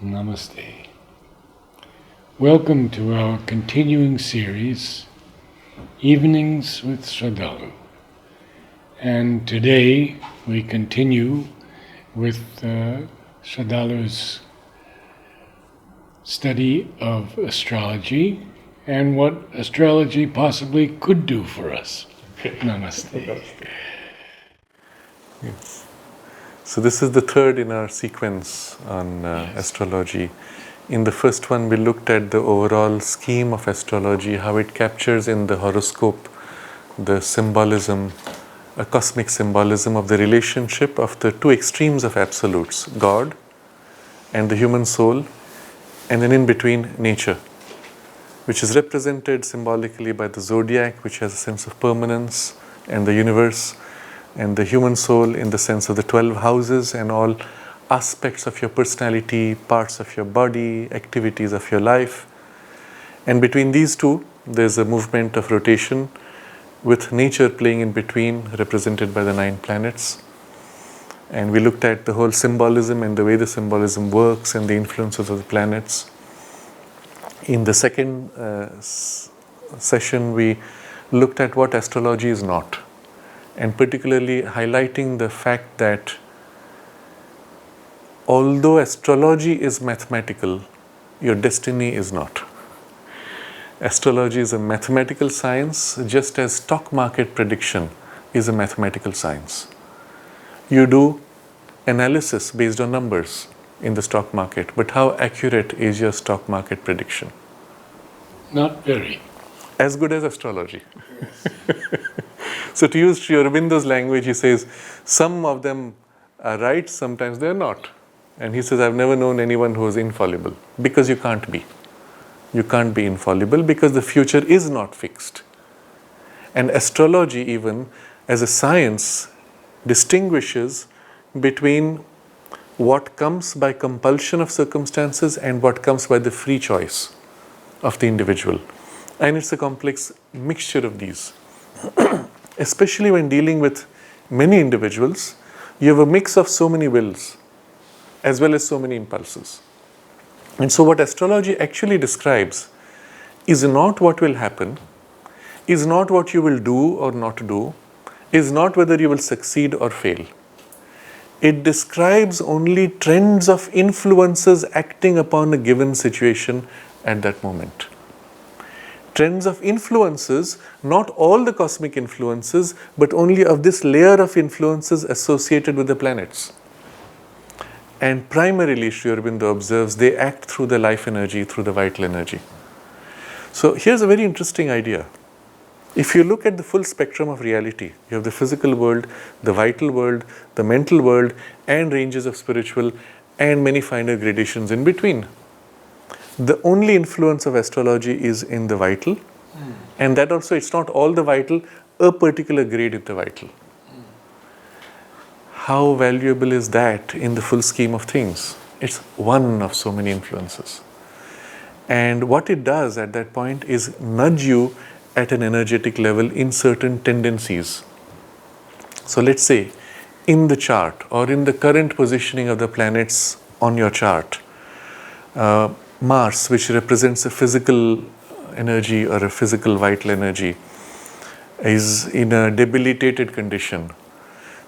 Namaste. Welcome to our continuing series, Evenings with Sraddhalu. And today we continue with Sraddhalu's study of astrology and what astrology possibly could do for us. Namaste. Yes. So this is the third in our sequence on astrology. In the first one, we looked at the overall scheme of astrology, how it captures in the horoscope the symbolism, a cosmic symbolism of the relationship of the two extremes of absolutes, God and the human soul, and then in between, nature, which is represented symbolically by the zodiac, which has a sense of permanence, and the universe, and the human soul in the sense of the 12 houses and all aspects of your personality, parts of your body, activities of your life. And between these two, there's a movement of rotation with nature playing in between, represented by the 9 planets. And we looked at the whole symbolism and the way the symbolism works and the influences of the planets. In the second session, we looked at what astrology is not, and particularly highlighting the fact that although astrology is mathematical, your destiny is not. Astrology is a mathematical science, just as stock market prediction is a mathematical science. You do analysis based on numbers in the stock market, but how accurate is your stock market prediction? Not very. As good as astrology. So to use Sri Aurobindo's language, he says, some of them are right, sometimes they're not. And he says, I've never known anyone who is infallible, because you can't be. You can't be infallible because the future is not fixed. And astrology, even as a science, distinguishes between what comes by compulsion of circumstances and what comes by the free choice of the individual. And it's a complex mixture of these. Especially when dealing with many individuals, you have a mix of so many wills as well as so many impulses. And so what astrology actually describes is not what will happen, is not what you will do or not do, is not whether you will succeed or fail. It describes only trends of influences acting upon a given situation at that moment. Trends of influences, not all the cosmic influences, but only of this layer of influences associated with the planets. And primarily, Sri Aurobindo observes, they act through the life energy, through the vital energy. So here's a very interesting idea. If you look at the full spectrum of reality, you have the physical world, the vital world, the mental world, and ranges of spiritual, and many finer gradations in between. The only influence of astrology is in the vital, and that also, it's not all the vital, a particular grade in the vital. How valuable is that in the full scheme of things? It's one of so many influences. And what it does at that point is nudge you at an energetic level in certain tendencies. So let's say, in the chart or in the current positioning of the planets on your chart, Mars, which represents a physical energy or a physical vital energy, is in a debilitated condition,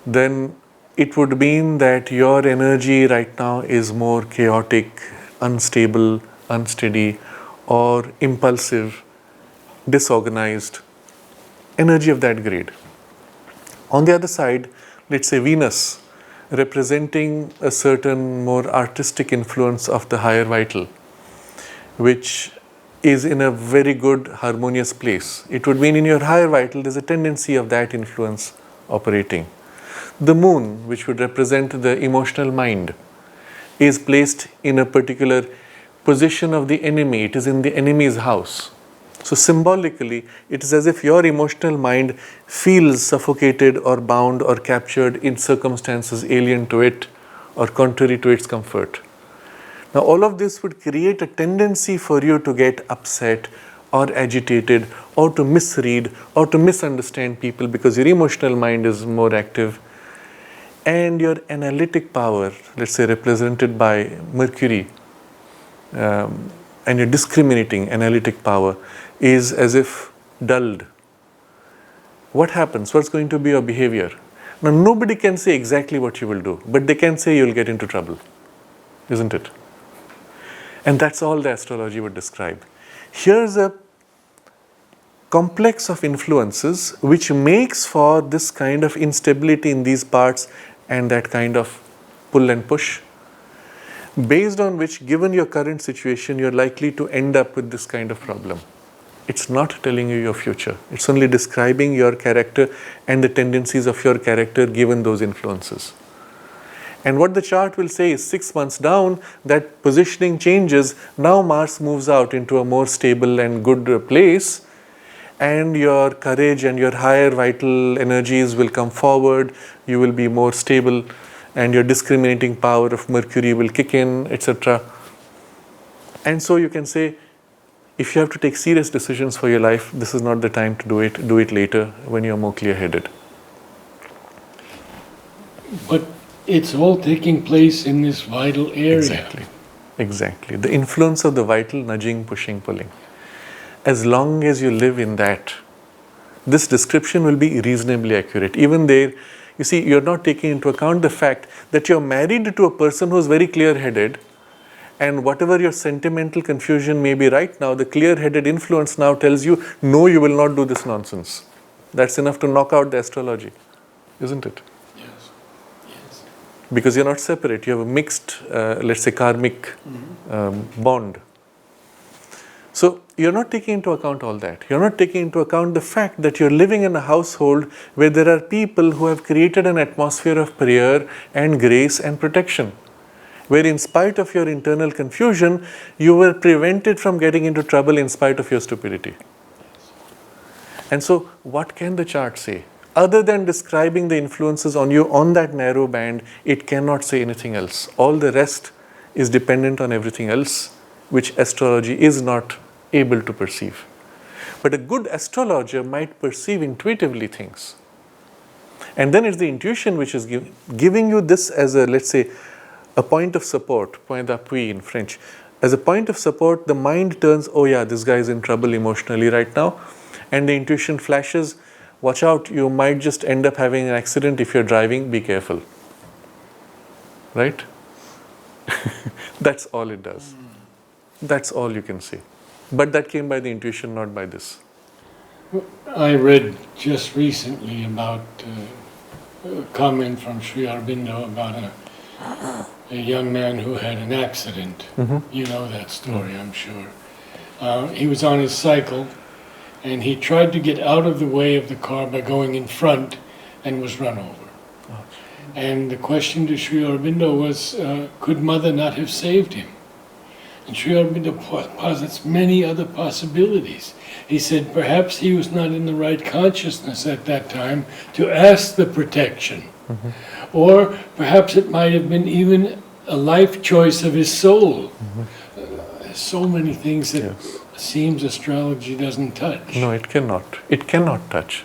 then it would mean that your energy right now is more chaotic, unstable, unsteady, or impulsive, disorganized, energy of that grade. On the other side, let's say Venus, representing a certain more artistic influence of the higher vital, which is in a very good harmonious place. It would mean in your higher vital, there's a tendency of that influence operating. The moon, which would represent the emotional mind, is placed in a particular position of the enemy. It is in the enemy's house. So symbolically, it is as if your emotional mind feels suffocated or bound or captured in circumstances alien to it or contrary to its comfort. Now, all of this would create a tendency for you to get upset or agitated or to misread or to misunderstand people because your emotional mind is more active. And your analytic power, let's say represented by Mercury, and your discriminating analytic power is as if dulled, what happens? What's going to be your behavior? Now, nobody can say exactly what you will do, but they can say you'll get into trouble, isn't it? And that's all the astrology would describe. Here's a complex of influences which makes for this kind of instability in these parts and that kind of pull and push, based on which, given your current situation, you're likely to end up with this kind of problem. It's not telling you your future. It's only describing your character and the tendencies of your character given those influences. And what the chart will say is 6 months down, that positioning changes. Now Mars moves out into a more stable and good place, and your courage and your higher vital energies will come forward. You will be more stable, and your discriminating power of Mercury will kick in, etc. And so you can say, if you have to take serious decisions for your life, this is not the time to do it. Do it later when you're more clear-headed. But it's all taking place in this vital area. Exactly. The influence of the vital, nudging, pushing, pulling. As long as you live in that, this description will be reasonably accurate. Even there, you see, you're not taking into account the fact that you're married to a person who's very clear-headed, and whatever your sentimental confusion may be right now, the clear-headed influence now tells you, no, you will not do this nonsense. That's enough to knock out the astrology, isn't it? Yes. Yes. Because you're not separate. You have a mixed, let's say, karmic bond. So you're not taking into account all that. You're not taking into account the fact that you're living in a household where there are people who have created an atmosphere of prayer and grace and protection, where in spite of your internal confusion, you were prevented from getting into trouble in spite of your stupidity. And so, what can the chart say? Other than describing the influences on you on that narrow band, it cannot say anything else. All the rest is dependent on everything else, which astrology is not able to perceive. But a good astrologer might perceive intuitively things. And then it's the intuition which is giving you this as a, let's say, a point of support, point d'appui in French. As a point of support, the mind turns, oh yeah, this guy is in trouble emotionally right now. And the intuition flashes, watch out, you might just end up having an accident if you're driving, be careful. Right? That's all it does. That's all you can see. But that came by the intuition, not by this. I read just recently about a comment from Sri Aurobindo about a young man who had an accident. You know that story, I'm sure. He was on his cycle, and he tried to get out of the way of the car by going in front and was run over. And the question to Sri Aurobindo was, could Mother not have saved him? And Sri Aurobindo posits many other possibilities. He said perhaps he was not in the right consciousness at that time to ask the protection. Or perhaps it might have been even a life choice of his soul. So many things that seems astrology doesn't touch. No, it cannot. It cannot touch.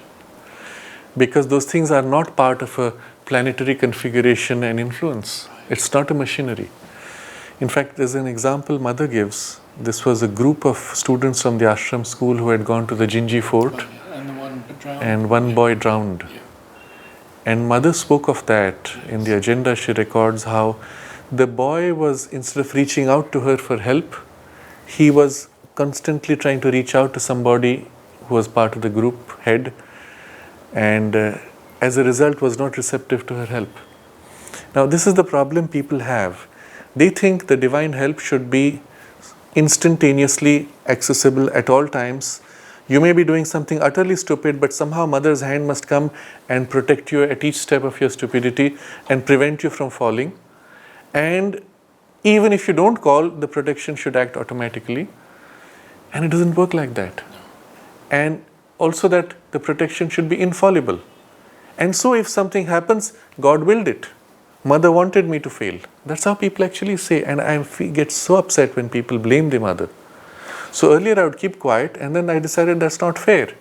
Because those things are not part of a planetary configuration and influence. It's not a machinery. In fact, there's an example Mother gives. This was a group of students from the ashram school who had gone to the Jinji fort, and one boy drowned. And Mother spoke of that in the agenda. She records how the boy was, instead of reaching out to her for help, he was constantly trying to reach out to somebody who was part of the group head, and as a result was not receptive to her help. Now this is the problem people have. They think the divine help should be instantaneously accessible at all times. You may be doing something utterly stupid, but somehow Mother's hand must come and protect you at each step of your stupidity and prevent you from falling. And even if you don't call, the protection should act automatically. And it doesn't work like that. And also that the protection should be infallible. And so if something happens, God willed it. Mother wanted me to fail. That's how people actually say. And I get so upset when people blame the mother. So earlier I would keep quiet, and then I decided that's not fair.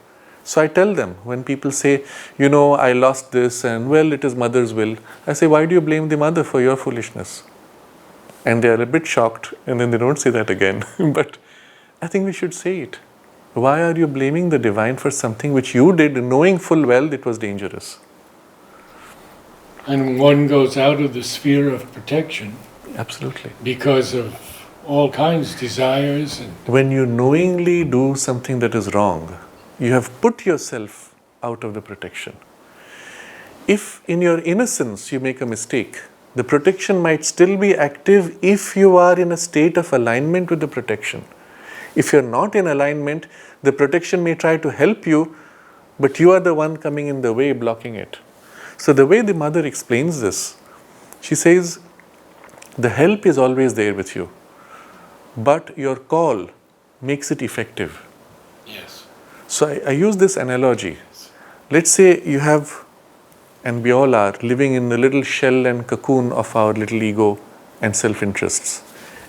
So I tell them, when people say, you know, I lost this and well, it is Mother's will. I say, why do you blame the mother for your foolishness? and they are a bit shocked, and then they don't say that again. But I think we should say it. Why are you blaming the divine for something which you did knowing full well it was dangerous? And one goes out of the sphere of protection Absolutely. because of all kinds of desires. And When you knowingly do something that is wrong, you have put yourself out of the protection. If in your innocence you make a mistake, the protection might still be active if you are in a state of alignment with the protection. If you're not in alignment, the protection may try to help you, but you are the one coming in the way, blocking it. So the way the mother explains this, she says, the help is always there with you, but your call makes it effective. yes, So I use this analogy. Let's say you have, and we all are, living in the little shell and cocoon of our little ego and self-interests.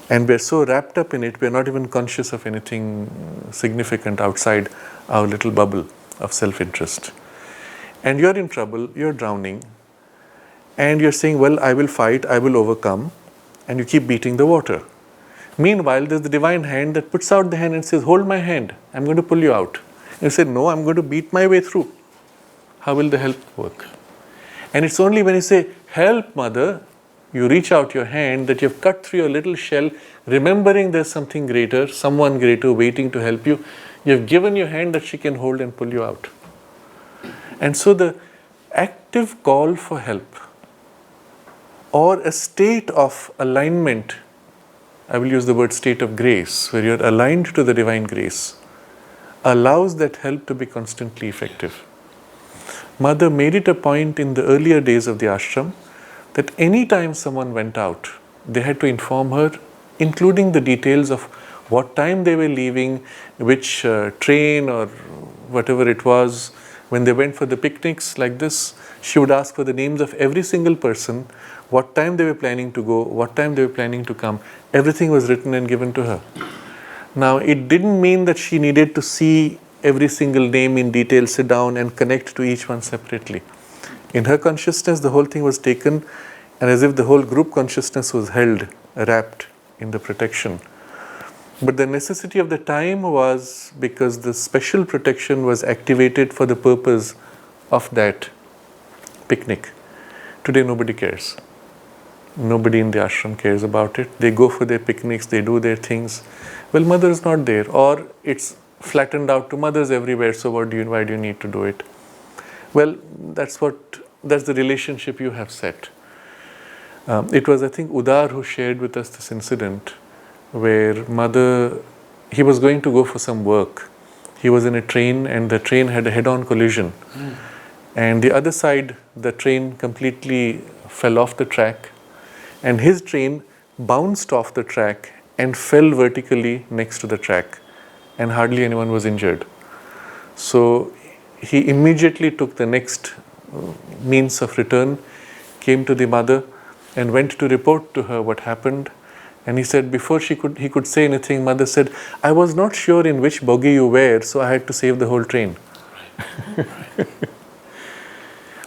And we're so wrapped up in it, we're not even conscious of anything significant outside our little bubble of self-interest. And you're in trouble, you're drowning, and you're saying, well, I will fight, I will overcome, and you keep beating the water. Meanwhile, there's the divine hand that puts out the hand and says, hold my hand, I'm going to pull you out. And you say, no, I'm going to beat my way through. How will the help work? And it's only when you say, help, mother, you reach out your hand, that you've cut through your little shell, remembering there's something greater, someone greater waiting to help you. You've given your hand that she can hold and pull you out. And so the active call for help, or a state of alignment, I will use the word state of grace, where you're aligned to the divine grace, allows that help to be constantly effective. Mother made it a point in the earlier days of the ashram that any time someone went out, they had to inform her, including the details of what time they were leaving, which train or whatever it was. When they went for the picnics like this, she would ask for the names of every single person, what time they were planning to go, what time they were planning to come. Everything was written and given to her. Now, it didn't mean that she needed to see every single name in detail, sit down and connect to each one separately. In her consciousness, the whole thing was taken, and as if the whole group consciousness was held, wrapped in the protection. But the necessity of the time was because the special protection was activated for the purpose of that picnic. Today, nobody cares. Nobody in the ashram cares about it. They go for their picnics, they do their things. Well, mother is not there, or it's flattened out to mothers everywhere, so why do you need to do it? Well, that's the relationship you have set. It was, I think, Udar who shared with us this incident where he was going to go for some work. He was in a train and the train had a head-on collision. And the other side, the train completely fell off the track, and his train bounced off the track and fell vertically next to the track, and hardly anyone was injured. So he immediately took the next means of return, came to the mother and went to report to her what happened. And he said before he could say anything, mother said, I was not sure in which bogie you were, so I had to save the whole train. Right.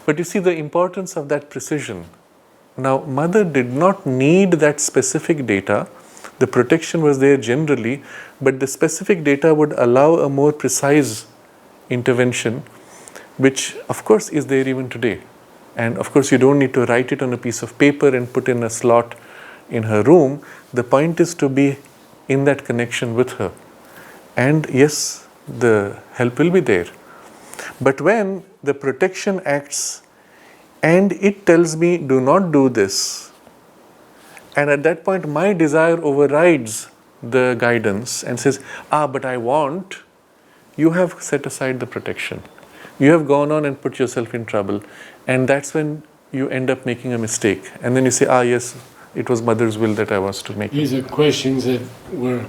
But you see the importance of that precision. Now, mother did not need that specific data. The protection was there generally, but the specific data would allow a more precise intervention, which of course is there even today. And of course you don't need to write it on a piece of paper and put in a slot in her room. The point is to be in that connection with her. And yes, the help will be there. But when the protection acts and it tells me, do not do this, and at that point my desire overrides the guidance and says, but I want, you have set aside the protection. You have gone on and put yourself in trouble. And that's when you end up making a mistake. And then you say, yes, it was mother's will that I was to make. These are questions that were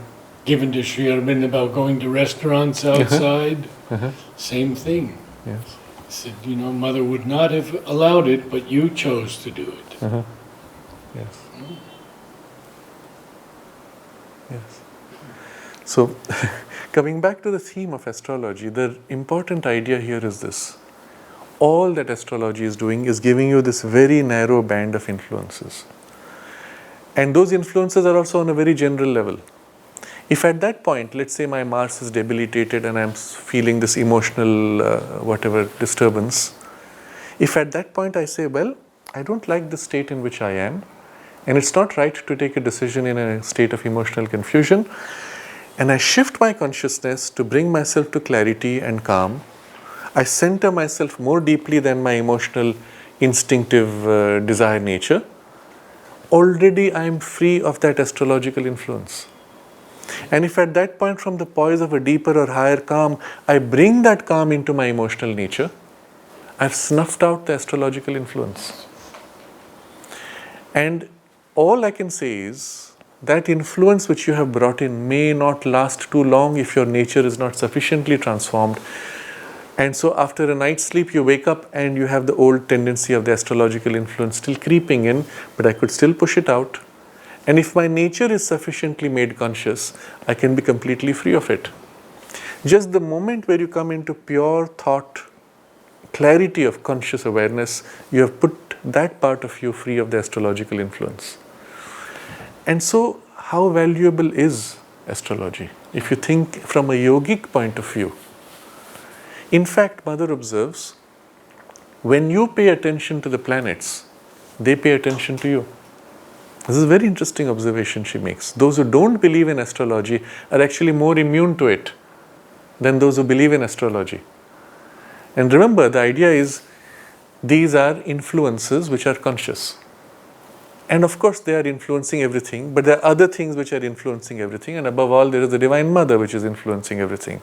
given to Sri Aurobindo about going to restaurants outside. Same thing. Yes. He said, mother would not have allowed it, but you chose to do it. Yes. Yes. So, coming back to the theme of astrology, the important idea here is this. All that astrology is doing is giving you this very narrow band of influences. And those influences are also on a very general level. If at that point, let's say my Mars is debilitated and I'm feeling this emotional whatever disturbance, if at that point I say, well, I don't like the state in which I am, and it's not right to take a decision in a state of emotional confusion, and I shift my consciousness to bring myself to clarity and calm, I center myself more deeply than my emotional, instinctive desire nature, already I am free of that astrological influence. And if at that point, from the poise of a deeper or higher calm, I bring that calm into my emotional nature, I've snuffed out the astrological influence. And all I can say is that influence which you have brought in may not last too long if your nature is not sufficiently transformed. And so after a night's sleep, you wake up and you have the old tendency of the astrological influence still creeping in, but I could still push it out. And if my nature is sufficiently made conscious, I can be completely free of it. Just the moment where you come into pure thought, clarity of conscious awareness, you have put that part of you free of the astrological influence. And so, how valuable is astrology? If you think from a yogic point of view, in fact, Mother observes, when you pay attention to the planets, they pay attention to you. This is a very interesting observation she makes. Those who don't believe in astrology are actually more immune to it than those who believe in astrology. And remember, the idea is these are influences which are conscious. And of course, they are influencing everything, but there are other things which are influencing everything. And above all, there is the Divine Mother which is influencing everything.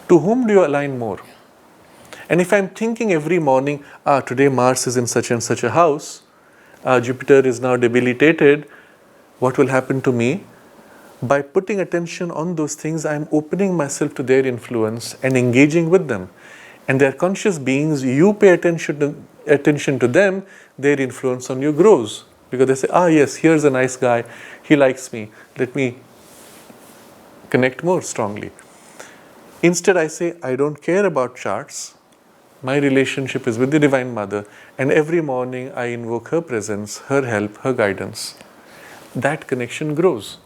To whom do you align more? And if I'm thinking every morning, today Mars is in such and such a house, Jupiter is now debilitated, what will happen to me? By putting attention on those things, I'm opening myself to their influence and engaging with them. And they're conscious beings, you pay attention to them, their influence on you grows. Because they say, yes, here's a nice guy, he likes me, let me connect more strongly. Instead, I say, I don't care about charts. My relationship is with the Divine Mother, and every morning I invoke her presence, her help, her guidance. That connection grows.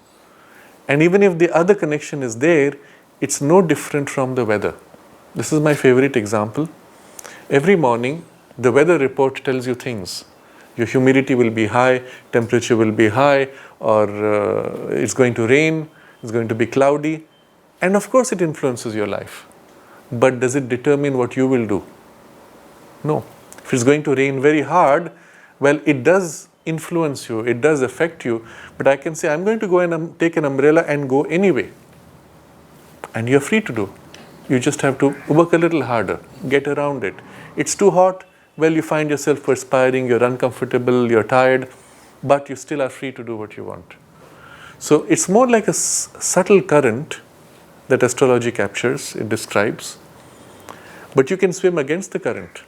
And even if the other connection is there, it's no different from the weather. This is my favorite example. Every morning, the weather report tells you things. Your humidity will be high, temperature will be high, or it's going to rain, it's going to be cloudy. And of course, it influences your life. But does it determine what you will do? No. If it's going to rain very hard, well, it does influence you, it does affect you, but I can say, I'm going to go and take an umbrella and go anyway. And you're free to do. You just have to work a little harder, get around it. It's too hot, well, you find yourself perspiring, you're uncomfortable, you're tired, but you still are free to do what you want. So it's more like a subtle current that astrology captures, it describes, but you can swim against the current.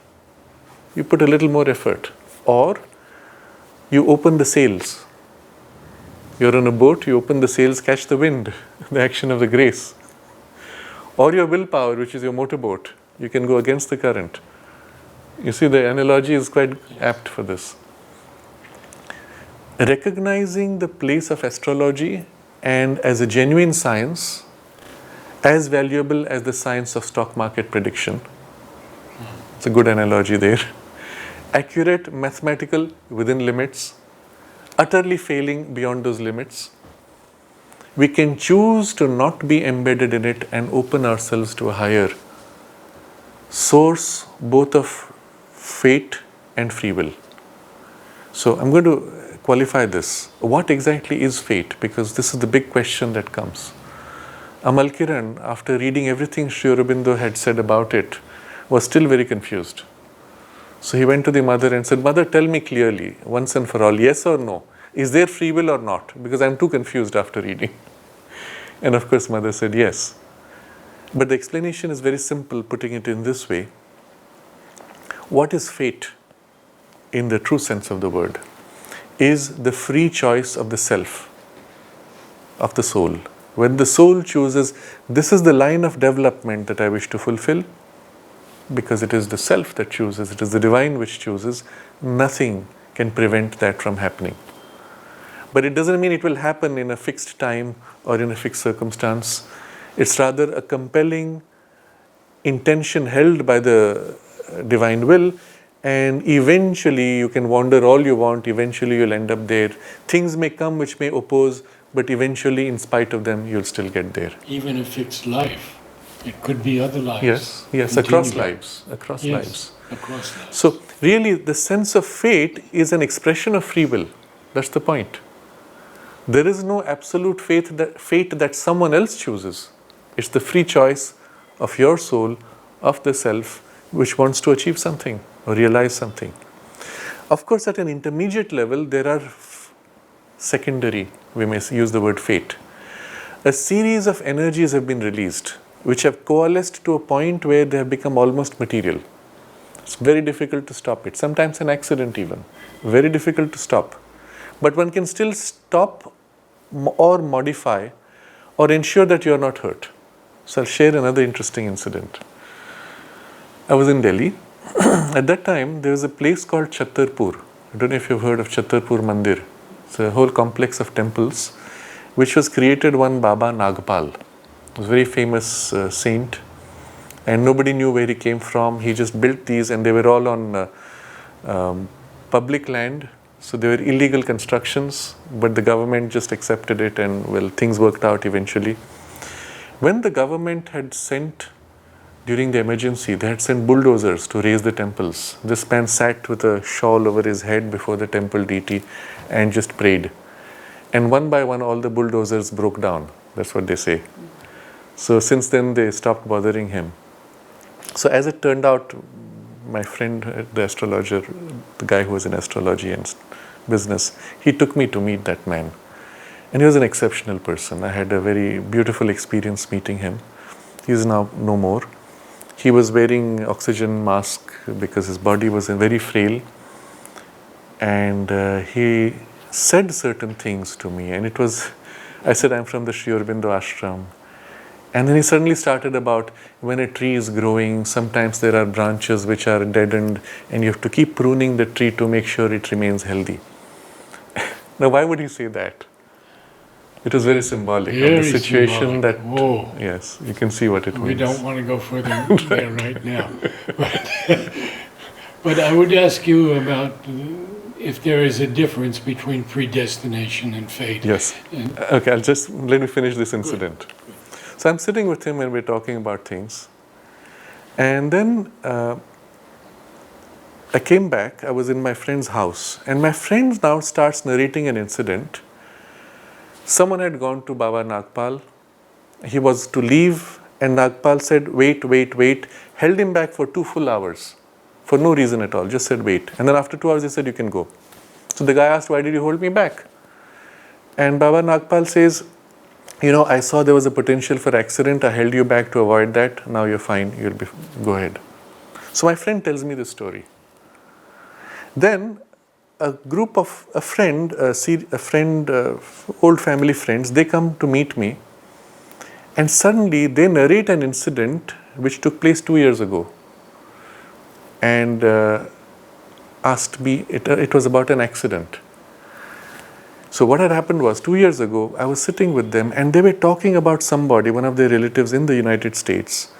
You put a little more effort, or you open the sails. You're on a boat, you open the sails, catch the wind, the action of the grace. Or your willpower, which is your motorboat, you can go against the current. You see, the analogy is quite apt for this. Recognizing the place of astrology and as a genuine science, as valuable as the science of stock market prediction. It's a good analogy there. Accurate, mathematical, within limits, utterly failing beyond those limits. We can choose to not be embedded in it and open ourselves to a higher source, both of fate and free will. So I'm going to qualify this. What exactly is fate? Because this is the big question that comes. Amal Kiran, after reading everything Sri Aurobindo had said about it, was still very confused. So he went to the mother and said, Mother, tell me clearly, once and for all, yes or no? Is there free will or not? Because I'm too confused after reading. And of course, mother said yes. But the explanation is very simple, putting it in this way. What is fate, in the true sense of the word, is the free choice of the self, of the soul. When the soul chooses, this is the line of development that I wish to fulfill, because it is the self that chooses, it is the divine which chooses, nothing can prevent that from happening. But it doesn't mean it will happen in a fixed time or in a fixed circumstance. It's rather a compelling intention held by the divine will, and eventually you can wander all you want, eventually you'll end up there. Things may come which may oppose, but eventually in spite of them you'll still get there. Even if it's life, it could be other lives. Yes, Continue. across lives, across Yes, lives. across lives. So really the sense of fate is an expression of free will. That's the point. There is no absolute fate that someone else chooses. It's the free choice of your soul, of the self, which wants to achieve something or realize something. Of course, at an intermediate level, there are secondary, we may use the word fate. A series of energies have been released, which have coalesced to a point where they have become almost material. It's very difficult to stop it. Sometimes an accident even. Very difficult to stop. But one can still stop or modify or ensure that you are not hurt. So I'll share another interesting incident. I was in Delhi. At that time, there was a place called Chhatarpur. I don't know if you've heard of Chhatarpur Mandir. It's a whole complex of temples, which was created one Baba Nagpal. He was a very famous saint, and nobody knew where he came from. He just built these, and they were all on public land. So they were illegal constructions, but the government just accepted it, and well, things worked out eventually. When the government had sent, during the emergency, they had sent bulldozers to raise the temples. This man sat with a shawl over his head before the temple deity and just prayed. And one by one, all the bulldozers broke down. That's what they say. So since then, they stopped bothering him. So as it turned out, my friend, the astrologer, the guy who was in astrology and business, he took me to meet that man. And he was an exceptional person. I had a very beautiful experience meeting him. He is now no more. He was wearing oxygen mask because his body was very frail. And he said certain things to me. And it was, I said, I'm from the Sri Aurobindo ashram. And then he suddenly started about when a tree is growing, sometimes there are branches which are deadened, and you have to keep pruning the tree to make sure it remains healthy. Now, why would he say that? It was very symbolic of the situation symbolic. Whoa. Yes, you can see what it means. We don't want to go further there right now. But I would ask you about if there is a difference between predestination and fate. Yes. Okay, let me finish this incident. Good. So I'm sitting with him and we're talking about things. And then I came back, I was in my friend's house, and my friend now starts narrating an incident. Someone had gone to Baba Nagpal. He was to leave, and Nagpal said, wait, held him back for 2 full hours for no reason at all, just said wait. And then after 2 hours, he said, you can go. So the guy asked, why did you hold me back? And Baba Nagpal says, I saw there was a potential for accident. I held you back to avoid that. Now you're fine. Go ahead. So my friend tells me this story. Then a group of old family friends, they come to meet me, and suddenly they narrate an incident which took place 2 years ago, and asked me. It was about an accident. So what had happened was 2 years ago, I was sitting with them and they were talking about somebody, one of their relatives in the United States.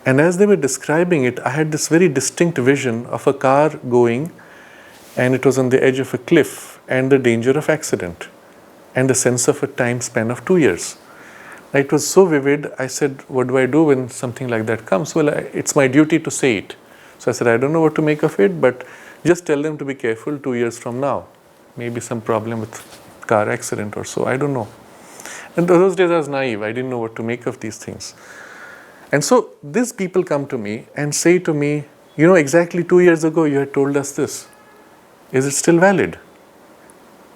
And as they were describing it, I had this very distinct vision of a car going, and it was on the edge of a cliff, and the danger of accident, and the sense of a time span of 2 years. It was so vivid. I said, what do I do when something like that comes? Well, it's my duty to say it. So I said, I don't know what to make of it, but just tell them to be careful 2 years from now. Maybe some problem with car accident or so, I don't know. And those days I was naive, I didn't know what to make of these things. And so these people come to me and say to me, exactly 2 years ago you had told us this. Is it still valid?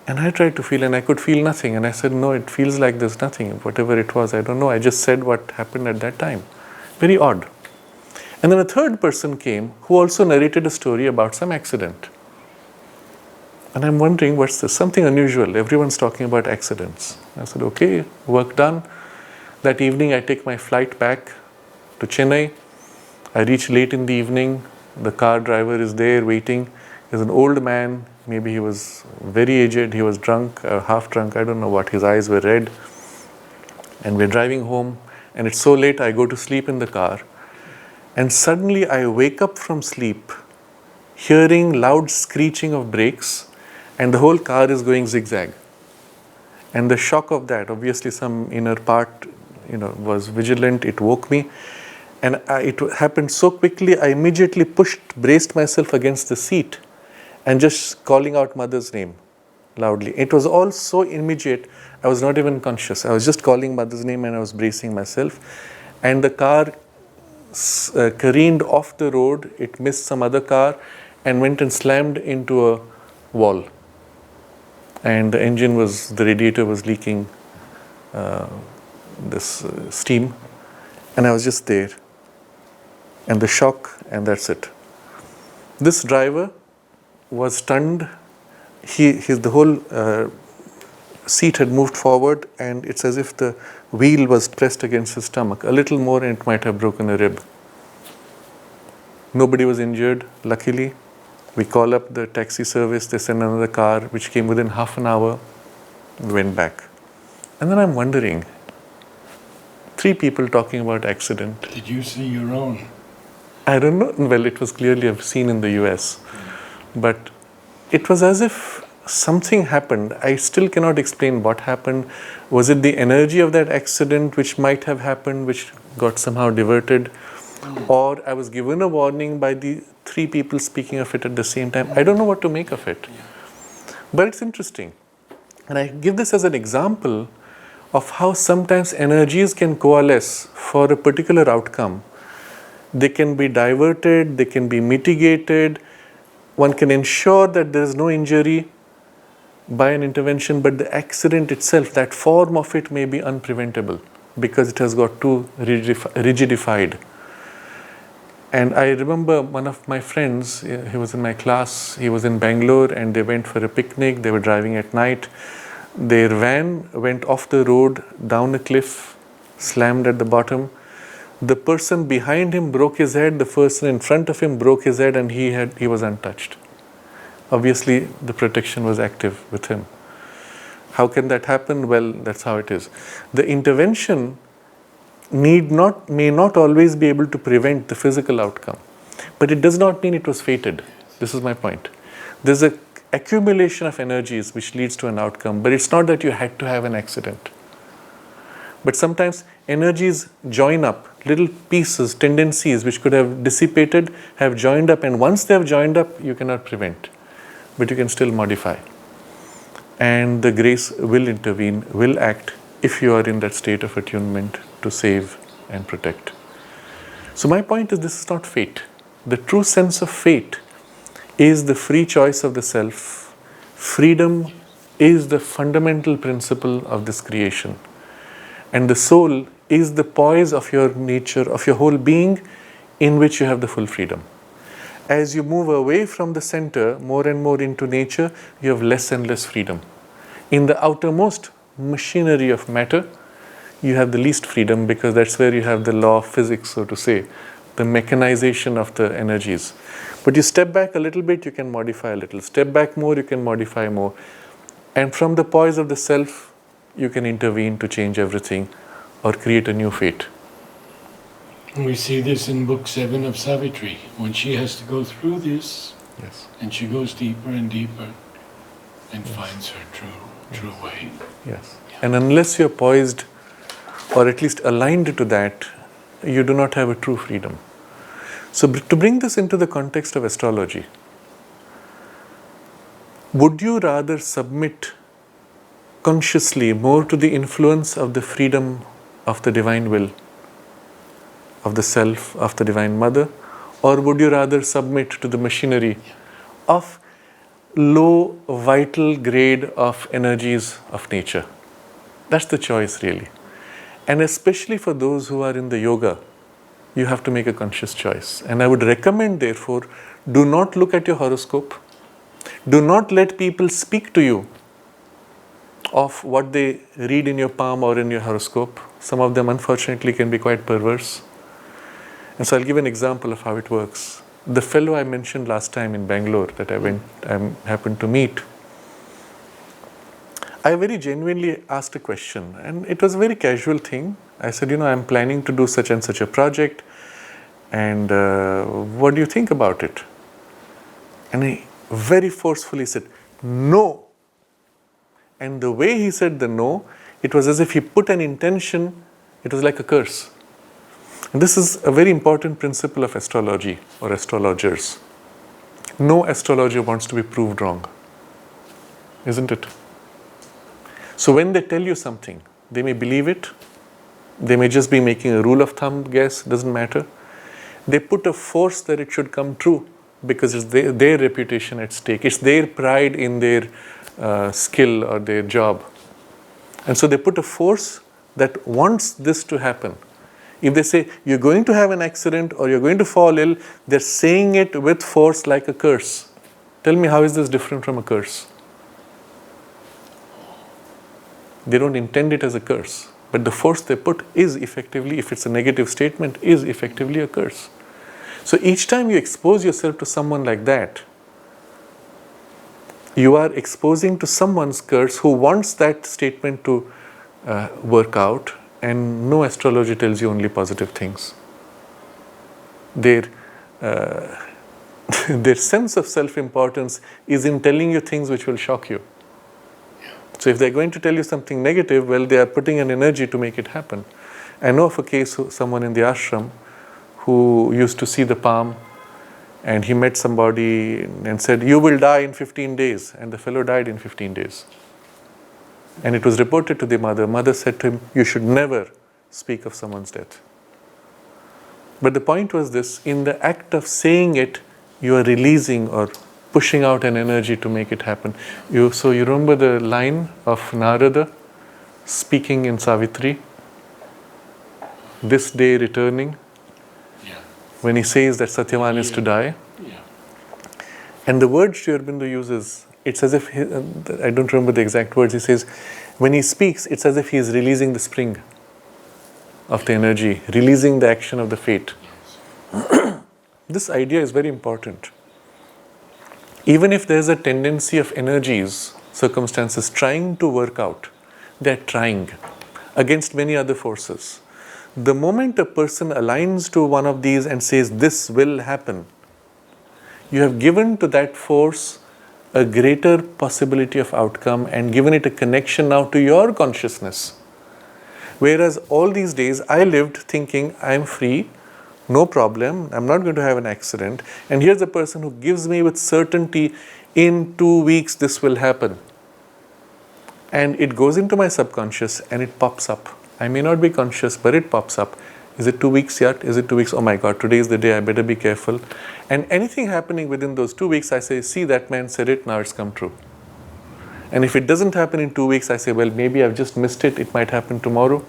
And I tried to feel, and I could feel nothing. And I said, no, it feels like there's nothing. Whatever it was, I don't know. I just said what happened at that time. Very odd. And then a third person came who also narrated a story about some accident. And I'm wondering, what's this? Something unusual. Everyone's talking about accidents. I said, okay, work done. That evening, I take my flight back to Chennai. I reach late in the evening. The car driver is there waiting. There's an old man. Maybe he was very aged, he was drunk, half drunk, I don't know what. His eyes were red. And we're driving home, and it's so late I go to sleep in the car. And suddenly I wake up from sleep, hearing loud screeching of brakes, and the whole car is going zigzag. And the shock of that, obviously some inner part, was vigilant, it woke me. And it happened so quickly, I immediately braced myself against the seat and just calling out mother's name loudly. It was all so immediate, I was not even conscious. I was just calling mother's name and I was bracing myself. And the car careened off the road, it missed some other car and went and slammed into a wall. And the radiator was leaking this steam. And I was just there. And the shock, and that's it. This driver was stunned. The whole seat had moved forward, and it's as if the wheel was pressed against his stomach. A little more and it might have broken a rib. Nobody was injured, luckily. We call up the taxi service, they send another car, which came within half an hour. We went back. And then I'm wondering, 3 people talking about accident. Did you see your own? I don't know. Well, it was clearly a scene in the US. But it was as if something happened. I still cannot explain what happened. Was it the energy of that accident which might have happened, which got somehow diverted? Or I was given a warning by the 3 people speaking of it at the same time. I don't know what to make of it. But it's interesting. And I give this as an example of how sometimes energies can coalesce for a particular outcome. They can be diverted, they can be mitigated. One can ensure that there is no injury by an intervention, but the accident itself, that form of it may be unpreventable because it has got too rigidified. And I remember one of my friends, he was in my class, he was in Bangalore and they went for a picnic, they were driving at night. Their van went off the road, down a cliff, slammed at the bottom. The person behind him broke his head, the person in front of him broke his head, and he was untouched. Obviously, the protection was active with him. How can that happen? Well, that's how it is. The intervention may not always be able to prevent the physical outcome, but it does not mean it was fated. This is my point. There's an accumulation of energies which leads to an outcome, but it's not that you had to have an accident. But sometimes energies join up, little pieces, tendencies which could have dissipated, have joined up, and once they have joined up, you cannot prevent, but you can still modify. And the grace will intervene, will act if you are in that state of attunement to save and protect. So my point is, this is not fate. The true sense of fate is the free choice of the self. Freedom is the fundamental principle of this creation. And the soul is the poise of your nature, of your whole being, in which you have the full freedom. As you move away from the center, more and more into nature, you have less and less freedom. In the outermost machinery of matter, you have the least freedom because that's where you have the law of physics, so to say, the mechanization of the energies. But you step back a little bit, you can modify a little. Step back more, you can modify more. And from the poise of the self, you can intervene to change everything or create a new fate. We see this in Book 7 of Savitri, when she has to go through this, Yes. and she goes deeper and deeper and finds her true way. Yes. And unless you're poised or at least aligned to that, you do not have a true freedom. So to bring this into the context of astrology, would you rather submit consciously more to the influence of the freedom of the divine will, of the self, of the divine mother, or would you rather submit to the machinery of low vital grade of energies of nature? That's the choice, really. And especially for those who are in the yoga, you have to make a conscious choice. And I would recommend, therefore, do not look at your horoscope. Do not let people speak to you of what they read in your palm or in your horoscope. Some of them, unfortunately, can be quite perverse. And so I'll give an example of how it works. the fellow I mentioned last time in Bangalore that I happened to meet, I very genuinely asked a question, and it was a very casual thing. I said, I'm planning to do such and such a project, and what do you think about it? And he very forcefully said, no. And the way he said the no, it was as if he put an intention, it was like a curse. And this is a very important principle of astrology or astrologers. No astrologer wants to be proved wrong, isn't it? So when they tell you something, they may believe it, they may just be making a rule of thumb guess, doesn't matter. They put a force that it should come true because it's their reputation at stake. It's their pride in their skill or their job. And so they put a force that wants this to happen. If they say, you're going to have an accident or you're going to fall ill, they're saying it with force like a curse. Tell me, how is this different from a curse? They don't intend it as a curse. But the force they put is effectively, if it's a negative statement, is effectively a curse. So each time you expose yourself to someone like that, you are exposing to someone's curse who wants that statement to work out, and no astrologer tells you only positive things. Their sense of self-importance is in telling you things which will shock you. So if they're going to tell you something negative, well, they are putting an energy to make it happen. I know of a case, someone in the ashram who used to see the palm, and he met somebody and said, you will die in 15 days. And the fellow died in 15 days. And it was reported to the mother. Mother said to him, you should never speak of someone's death. But the point was this, in the act of saying it, you are releasing or pushing out an energy to make it happen. So you remember the line of Narada speaking in Savitri, this day returning, when he says that Satyavan is to die. And the word Sri Aurobindo uses, it's as if, I don't remember the exact words, he says, when he speaks, it's as if he is releasing the spring of the energy, releasing the action of the fate. This idea is very important. Even if there's a tendency of energies, circumstances trying to work out, they're trying against many other forces. The moment a person aligns to one of these and says, this will happen, you have given to that force a greater possibility of outcome and given it a connection now to your consciousness. Whereas all these days I lived thinking, I'm free, no problem, I'm not going to have an accident. And here's a person who gives me with certainty, in 2 weeks this will happen. And it goes into my subconscious and it pops up. I may not be conscious, but it pops up. Is it 2 weeks yet? Is it 2 weeks? Oh my God, today is the day, I better be careful. And anything happening within those 2 weeks, I say, see, that man said it, now it's come true. And if it doesn't happen in 2 weeks, I say, well, maybe I've just missed it, it might happen tomorrow.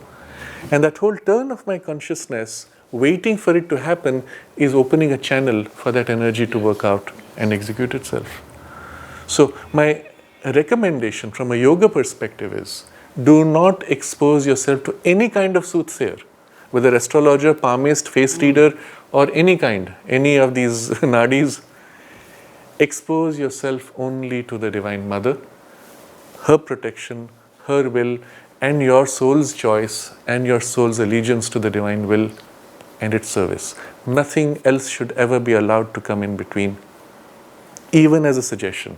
And that whole turn of my consciousness, waiting for it to happen, is opening a channel for that energy to work out and execute itself. So my recommendation from a yoga perspective is, do not expose yourself to any kind of soothsayer, whether astrologer, palmist, face reader, or any kind, any of these nadis. Expose yourself only to the Divine Mother, her protection, her will, and your soul's choice and your soul's allegiance to the Divine will and its service. Nothing else should ever be allowed to come in between, even as a suggestion.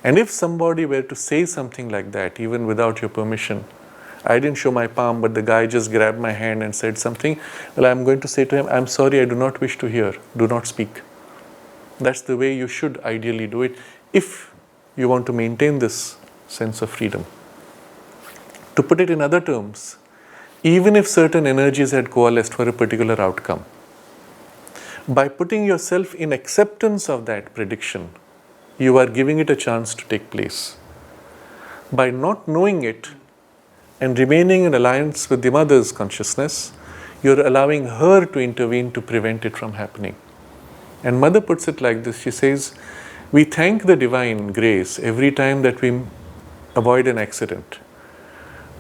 And if somebody were to say something like that, even without your permission, I didn't show my palm, but the guy just grabbed my hand and said something, well, I'm going to say to him, I'm sorry, I do not wish to hear. Do not speak. That's the way you should ideally do it if you want to maintain this sense of freedom. To put it in other terms, even if certain energies had coalesced for a particular outcome, by putting yourself in acceptance of that prediction, you are giving it a chance to take place. By not knowing it and remaining in alliance with the Mother's consciousness, you're allowing her to intervene to prevent it from happening. And Mother puts it like this, she says, we thank the Divine Grace every time that we avoid an accident.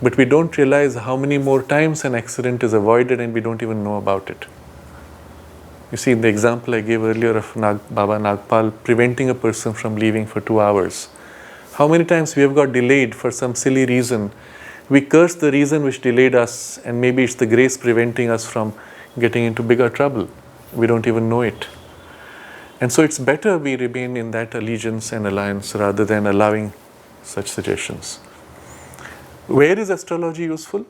But we don't realize how many more times an accident is avoided and we don't even know about it. You see, in the example I gave earlier of Baba Nagpal preventing a person from leaving for 2 hours, how many times we have got delayed for some silly reason. We curse the reason which delayed us, and maybe it's the grace preventing us from getting into bigger trouble. We don't even know it. And so it's better we remain in that allegiance and alliance rather than allowing such suggestions. Where is astrology useful?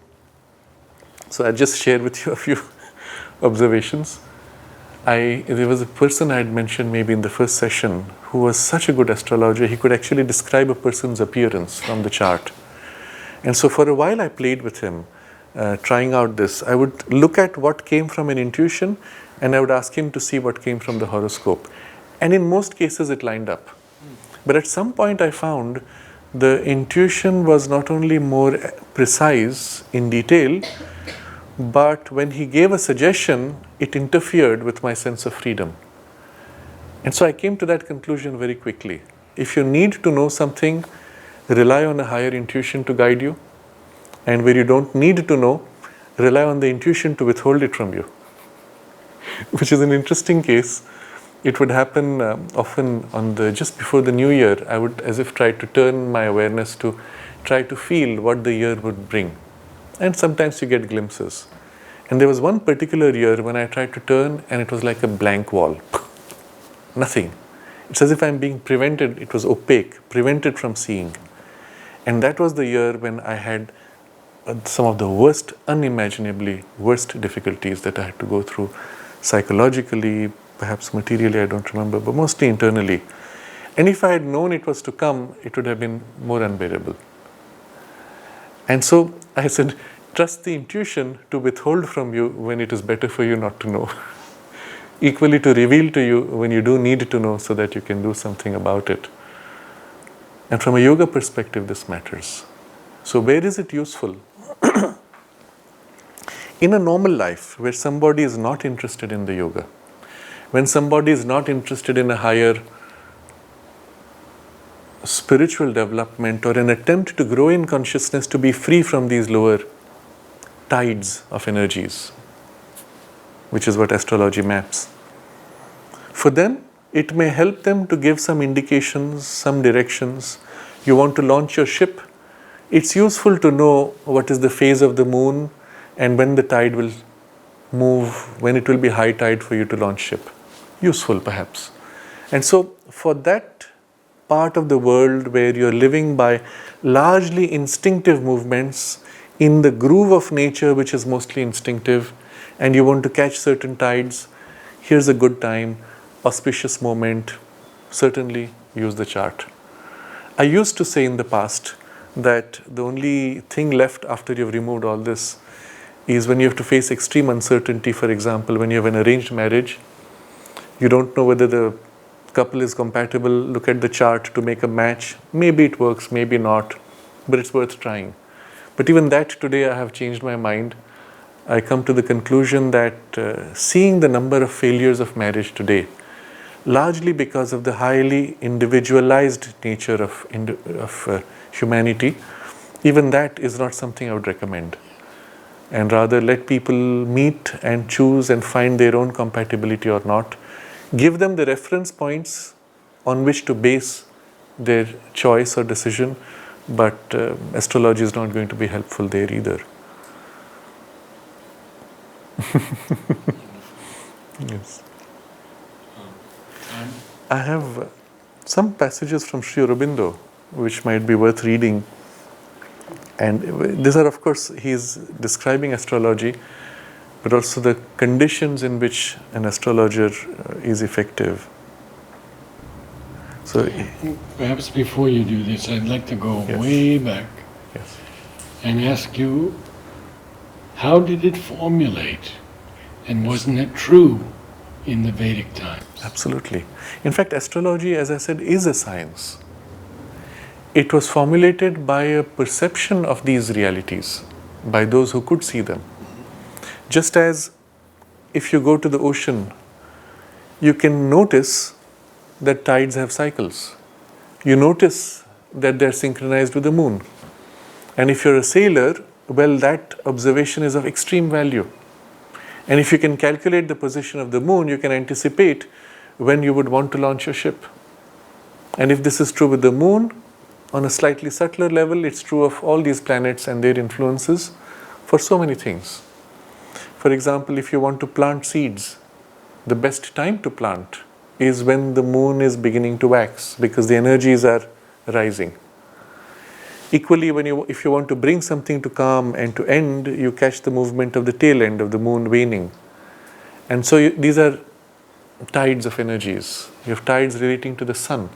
So I'll just share with you a few observations. There was a person I had mentioned maybe in the first session who was such a good astrologer, he could actually describe a person's appearance from the chart. And so for a while I played with him, trying out this. I would look at what came from an intuition and I would ask him to see what came from the horoscope. And in most cases it lined up. But at some point I found the intuition was not only more precise in detail, but when he gave a suggestion, it interfered with my sense of freedom. And so I came to that conclusion very quickly. If you need to know something, rely on a higher intuition to guide you. And where you don't need to know, rely on the intuition to withhold it from you. Which is an interesting case. It would happen often on just before the new year. I would as if try to turn my awareness to try to feel what the year would bring. And sometimes you get glimpses. And there was one particular year when I tried to turn and it was like a blank wall. Nothing. It's as if I'm being prevented, it was opaque, prevented from seeing. And that was the year when I had some of the worst, unimaginably worst difficulties that I had to go through psychologically, perhaps materially, I don't remember, but mostly internally. And if I had known it was to come, it would have been more unbearable. And so I said, trust the intuition to withhold from you when it is better for you not to know. Equally to reveal to you when you do need to know so that you can do something about it. And from a yoga perspective, this matters. So where is it useful? In a normal life, where somebody is not interested in the yoga, when somebody is not interested in a higher spiritual development or an attempt to grow in consciousness to be free from these lower tides of energies, which is what astrology maps. For them, it may help them to give some indications, some directions. You want to launch your ship, it's useful to know what is the phase of the moon and when the tide will move, when it will be high tide for you to launch ship. Useful perhaps. And so for that part of the world where you're living by largely instinctive movements in the groove of nature which is mostly instinctive, and you want to catch certain tides, here's a good time, auspicious moment, certainly use the chart. I used to say in the past that the only thing left after you've removed all this is when you have to face extreme uncertainty. For example, when you have an arranged marriage, you don't know whether the couple is compatible, look at the chart to make a match. Maybe it works, maybe not, but it's worth trying. But even that today I have changed my mind. I come to the conclusion that seeing the number of failures of marriage today, largely because of the highly individualized nature of humanity, even that is not something I would recommend. And rather let people meet and choose and find their own compatibility or not. Give them the reference points on which to base their choice or decision, but astrology is not going to be helpful there either. Yes. I have some passages from Sri Aurobindo which might be worth reading. And these are, of course, he is describing astrology, but also the conditions in which an astrologer is effective. So, perhaps before you do this, I'd like to go yes. way back yes. and ask you, how did it formulate? And wasn't it true in the Vedic times? Absolutely. In fact, astrology, as I said, is a science. It was formulated by a perception of these realities, by those who could see them. Just as if you go to the ocean, you can notice that tides have cycles. You notice that they're synchronized with the moon. And if you're a sailor, well, that observation is of extreme value. And if you can calculate the position of the moon, you can anticipate when you would want to launch your ship. And if this is true with the moon, on a slightly subtler level, it's true of all these planets and their influences for so many things. For example, if you want to plant seeds, the best time to plant is when the moon is beginning to wax, because the energies are rising. Equally, if you want to bring something to calm and to end, you catch the movement of the tail end of the moon waning. And so these are tides of energies. You have tides relating to the sun.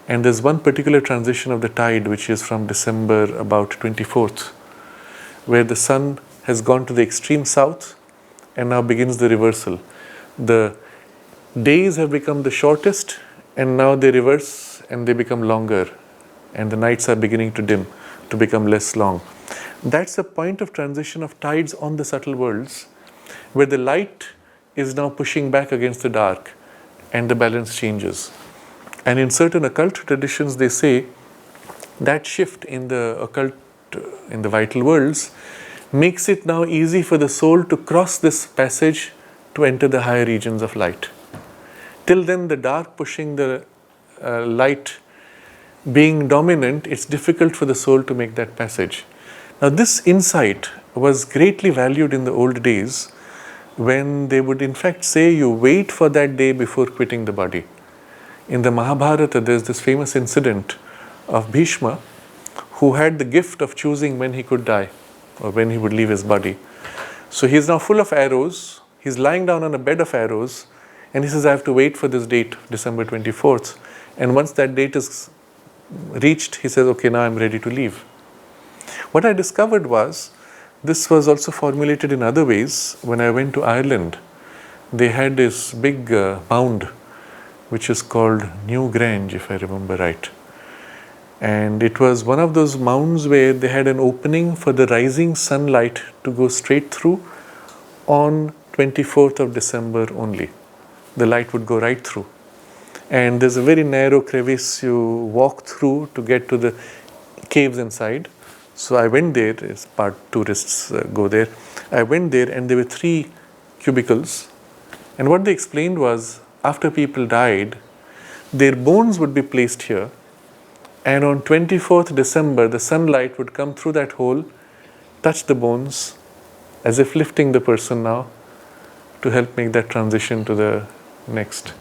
And there's one particular transition of the tide which is from December about 24th, where the sun has gone to the extreme south and now begins the reversal. The days have become the shortest and now they reverse and they become longer, and the nights are beginning to dim, to become less long. That's a point of transition of tides on the subtle worlds, where the light is now pushing back against the dark and the balance changes. And in certain occult traditions, they say that shift in the occult, in the vital worlds, makes it now easy for the soul to cross this passage to enter the higher regions of light. Till then, the dark pushing the light being dominant, it's difficult for the soul to make that passage. Now, this insight was greatly valued in the old days, when they would in fact say you wait for that day before quitting the body. In the Mahabharata, there's this famous incident of Bhishma, who had the gift of choosing when he could die or when he would leave his body. So he's now full of arrows, he's lying down on a bed of arrows, and he says, I have to wait for this date, December 24th. And once that date is reached, he says, okay, now I'm ready to leave. What I discovered was, this was also formulated in other ways. When I went to Ireland, they had this big mound, which is called New Grange, if I remember right. And it was one of those mounds where they had an opening for the rising sunlight to go straight through on 24th of December only. The light would go right through. And there's a very narrow crevice you walk through to get to the caves inside. So I went there, as part tourists go there. I went there and there were 3 cubicles. And what they explained was, after people died, their bones would be placed here. And on 24th December, the sunlight would come through that hole, touch the bones, as if lifting the person now, to help make that transition to the next.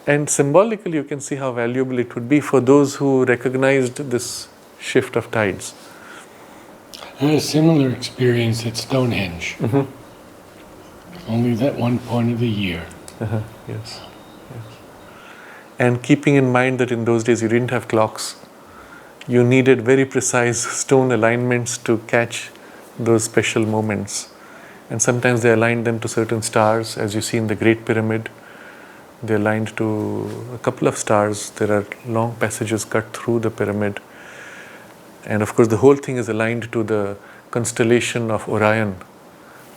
And symbolically, you can see how valuable it would be for those who recognized this shift of tides. I had a similar experience at Stonehenge. Only that one point of the year. Yes. And keeping in mind that in those days you didn't have clocks, you needed very precise stone alignments to catch those special moments. And sometimes they aligned them to certain stars, as you see in the Great Pyramid. They're aligned to a couple of stars. There are long passages cut through the pyramid. And of course, the whole thing is aligned to the constellation of Orion.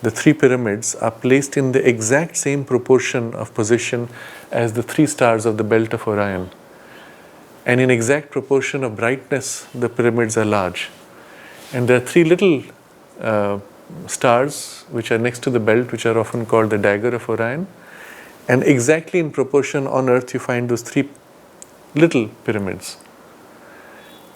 The 3 pyramids are placed in the exact same proportion of position as the 3 stars of the belt of Orion. And in exact proportion of brightness, the pyramids are large. And there are 3 little stars which are next to the belt, which are often called the dagger of Orion. And exactly in proportion on Earth, you find those 3 little pyramids.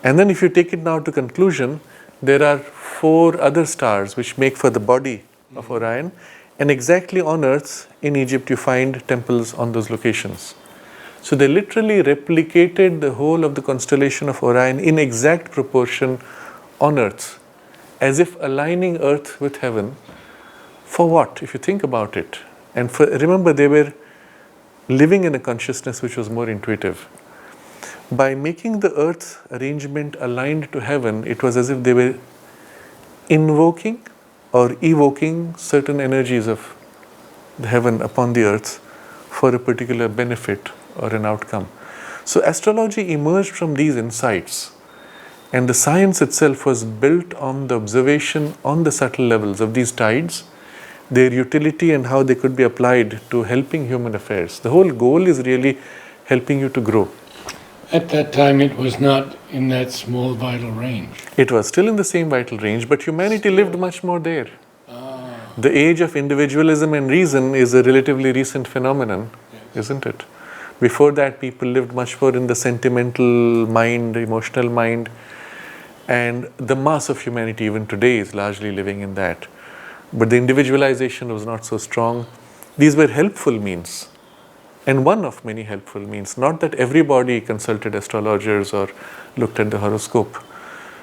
And then if you take it now to conclusion, there are 4 other stars which make for the body of Orion. And exactly on Earth, in Egypt, you find temples on those locations. So they literally replicated the whole of the constellation of Orion in exact proportion on Earth, as if aligning Earth with heaven. For what, if you think about it? And remember, they were living in a consciousness which was more intuitive. By making the Earth arrangement aligned to heaven, it was as if they were invoking or evoking certain energies of the heaven upon the earth for a particular benefit or an outcome. So astrology emerged from these insights, and the science itself was built on the observation on the subtle levels of these tides, their utility and how they could be applied to helping human affairs. The whole goal is really helping you to grow. At that time, it was not in that small vital range. It was still in the same vital range, but humanity lived much more there. The age of individualism and reason is a relatively recent phenomenon, isn't it? Before that, people lived much more in the sentimental mind, emotional mind, and the mass of humanity even today is largely living in that. But the individualization was not so strong. These were helpful means, and one of many helpful means. Not that everybody consulted astrologers or looked at the horoscope.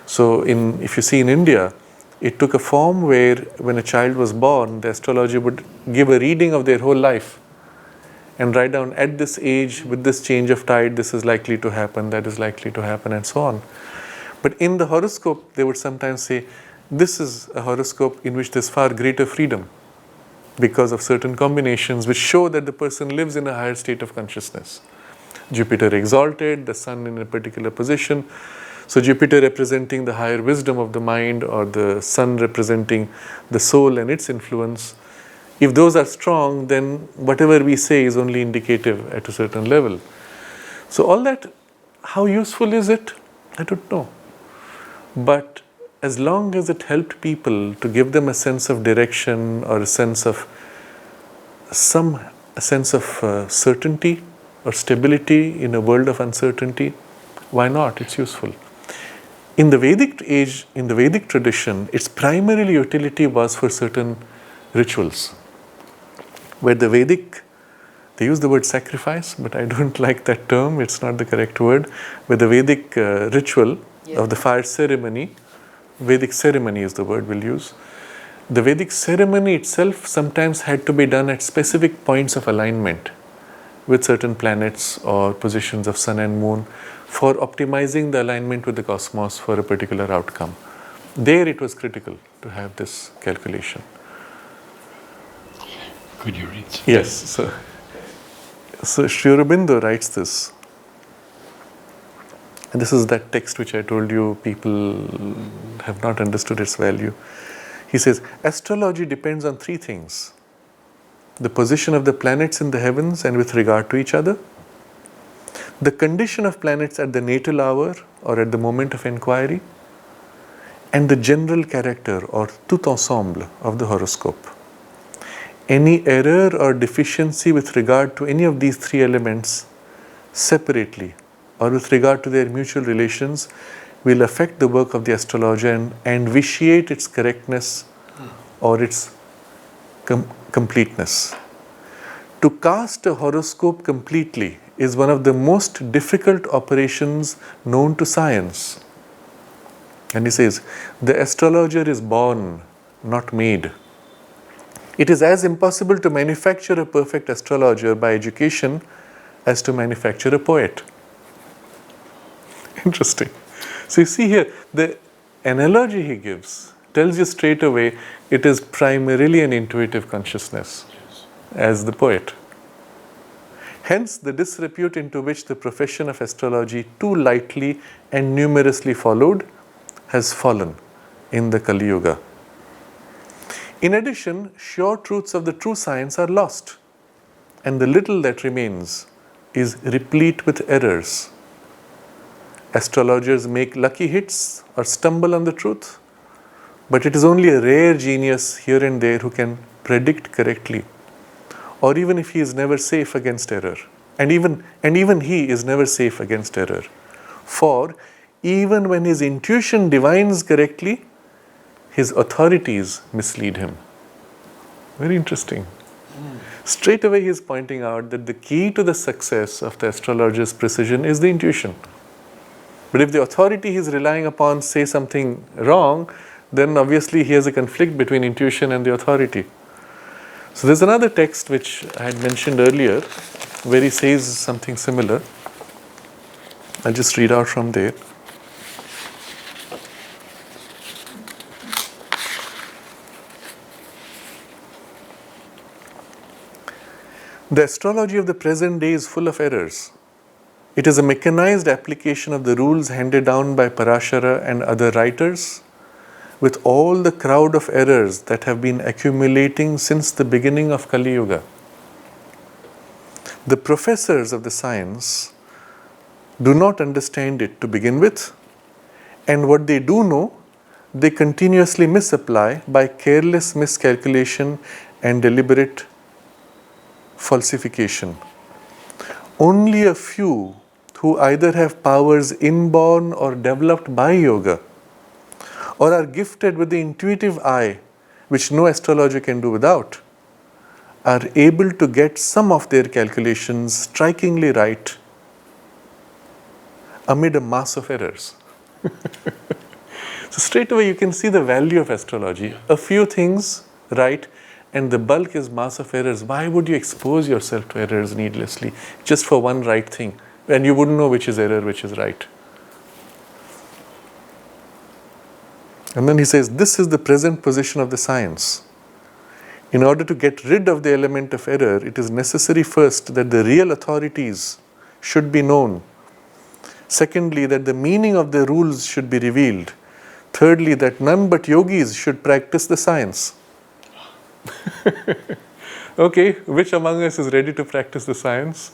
So if you see in India, it took a form where when a child was born, the astrologer would give a reading of their whole life and write down at this age, with this change of tide, this is likely to happen, that is likely to happen, and so on. But in the horoscope, they would sometimes say, this is a horoscope in which there's far greater freedom because of certain combinations which show that the person lives in a higher state of consciousness. Jupiter exalted, the sun in a particular position. So Jupiter representing the higher wisdom of the mind, or the sun representing the soul and its influence. If those are strong, then whatever we say is only indicative at a certain level. So all that, how useful is it? I don't know. But as long as it helped people to give them a sense of direction or a sense of certainty or stability in a world of uncertainty, why not? It's useful. In the Vedic age, in the Vedic tradition, its primarily utility was for certain rituals. Where the Vedic, they use the word sacrifice, but I don't like that term, it's not the correct word. Where the Vedic ritual of the fire ceremony, Vedic ceremony is the word we'll use. The Vedic ceremony itself sometimes had to be done at specific points of alignment with certain planets or positions of sun and moon for optimizing the alignment with the cosmos for a particular outcome. There it was critical to have this calculation. Could you read? Yes. So Sri Aurobindo writes this. And this is that text which I told you people have not understood its value. He says, astrology depends on three things: the position of the planets in the heavens and with regard to each other, the condition of planets at the natal hour or at the moment of inquiry, and the general character or tout ensemble of the horoscope. Any error or deficiency with regard to any of these three elements separately or with regard to their mutual relations will affect the work of the astrologer and vitiate its correctness or its completeness. To cast a horoscope completely is one of the most difficult operations known to science. And he says, the astrologer is born, not made. It is as impossible to manufacture a perfect astrologer by education as to manufacture a poet. Interesting. So you see here, the analogy he gives tells you straight away it is primarily an intuitive consciousness as the poet. Hence, the disrepute into which the profession of astrology too lightly and numerously followed has fallen in the Kali Yuga. In addition, sure truths of the true science are lost, and the little that remains is replete with errors. Astrologers make lucky hits or stumble on the truth, but it is only a rare genius here and there who can predict correctly, or even if he is never safe against error. And even he is never safe against error. For even when his intuition divines correctly, his authorities mislead him. Very interesting. Straight away he is pointing out that the key to the success of the astrologer's precision is the intuition. But if the authority he is relying upon say something wrong, then obviously he has a conflict between intuition and the authority. So there's another text which I had mentioned earlier where he says something similar. I'll just read out from there. The astrology of the present day is full of errors. It is a mechanized application of the rules handed down by Parashara and other writers, with all the crowd of errors that have been accumulating since the beginning of Kali Yuga. The professors of the science do not understand it to begin with, and what they do know they continuously misapply by careless miscalculation and deliberate falsification. Only a few who either have powers inborn or developed by yoga, or are gifted with the intuitive eye, which no astrologer can do without, are able to get some of their calculations strikingly right amid a mass of errors. So straight away you can see the value of astrology. A few things right, and the bulk is mass of errors. Why would you expose yourself to errors needlessly just for one right thing, when you wouldn't know which is error, which is right? And then he says, this is the present position of the science. In order to get rid of the element of error, it is necessary first that the real authorities should be known. Secondly, that the meaning of the rules should be revealed. Thirdly, that none but yogis should practice the science. Okay, which among us is ready to practice the science?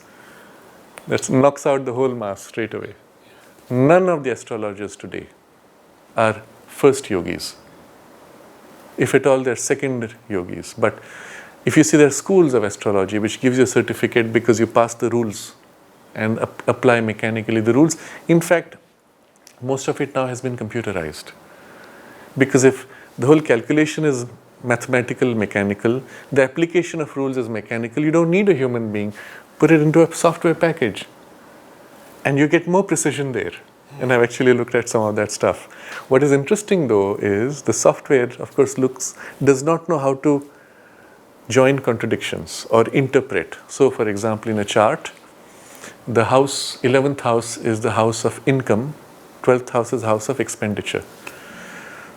That knocks out the whole mass straight away. None of the astrologers today are first yogis. If at all, they're second yogis. But if you see, there are schools of astrology which gives you a certificate because you pass the rules and apply mechanically the rules. In fact, most of it now has been computerized. Because if the whole calculation is mathematical, mechanical, the application of rules is mechanical, you don't need a human being. Put it into a software package and you get more precision there. And I've actually looked at some of that stuff. What is interesting though is the software, of course, does not know how to join contradictions or interpret. So for example, in a chart, the house, 11th house is the house of income, 12th house is house of expenditure.